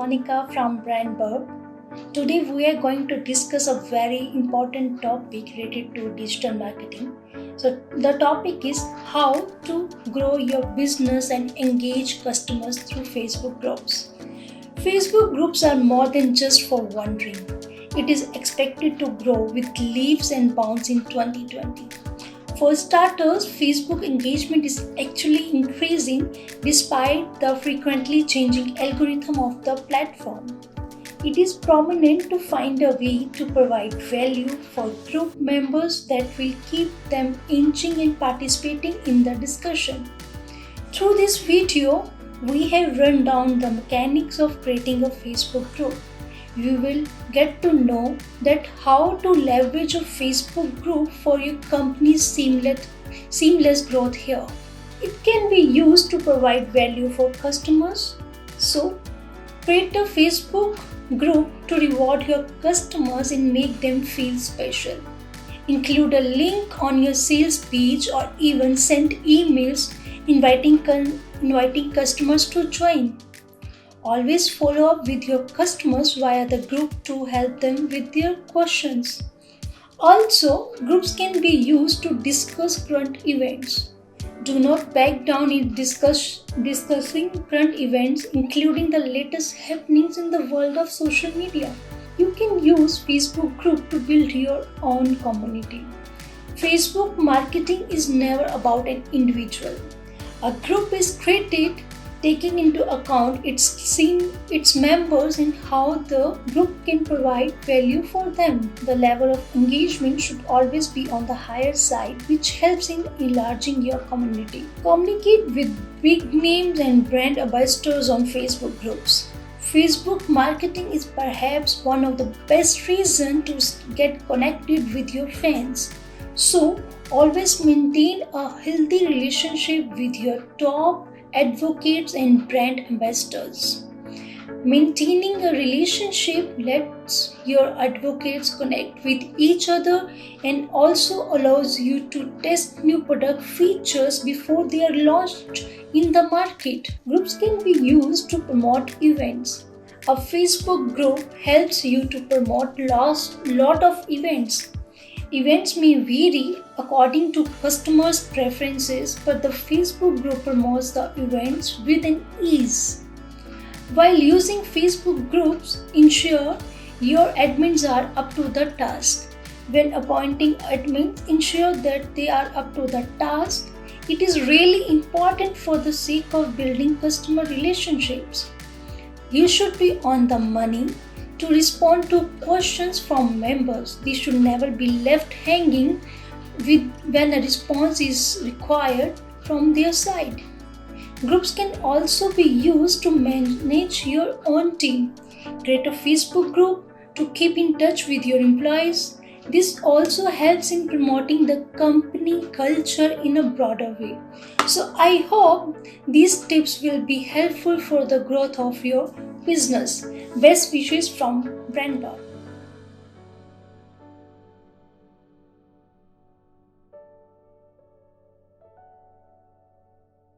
Monica from Brandburg. Today we are going to discuss a very important topic related to digital marketing. So the topic is how to grow your business and engage customers through Facebook groups. Facebook groups are more than just for wandering. It is expected to grow with leaps and bounds in 2020. For starters, Facebook engagement is actually increasing despite the frequently changing algorithm of the platform. It is prominent to find a way to provide value for group members that will keep them inching and participating in the discussion. Through this video, we have run down the mechanics of creating a Facebook group. You will get to know that how to leverage a Facebook group for your company's seamless growth here. It can be used to provide value for customers. So, create a Facebook group to reward your customers and make them feel special. Include a link on your sales page or even send emails inviting customers to join. Always follow up with your customers via the group to help them with their questions. Also, groups can be used to discuss current events. Do not back down in discussing current events, including the latest happenings in the world of social media. You can use Facebook group to build your own community. Facebook marketing is never about an individual. A group is created taking into account its members and how the group can provide value for them. The level of engagement should always be on the higher side, which helps in enlarging your community. Communicate with big names and brand ambassadors on Facebook groups. Facebook marketing is perhaps one of the best reasons to get connected with your fans. So, always maintain a healthy relationship with your top advocates and brand ambassadors. Maintaining a relationship lets your advocates connect with each other and also allows you to test new product features before they are launched in the market. Groups can be used to promote events. A Facebook group helps you to promote lot of events. Events may vary according to customers' preferences, but the Facebook group promotes the events with an ease. While using Facebook groups, ensure your admins are up to the task. When appointing admins, ensure that they are up to the task. It is really important for the sake of building customer relationships. You should be on the money to respond to questions from members. They should never be left hanging when a response is required from their side. Groups can also be used to manage your own team. Create a Facebook group to keep in touch with your employees. This also helps in promoting the company culture in a broader way. So I hope these tips will be helpful for the growth of your business. Best wishes from Brenda.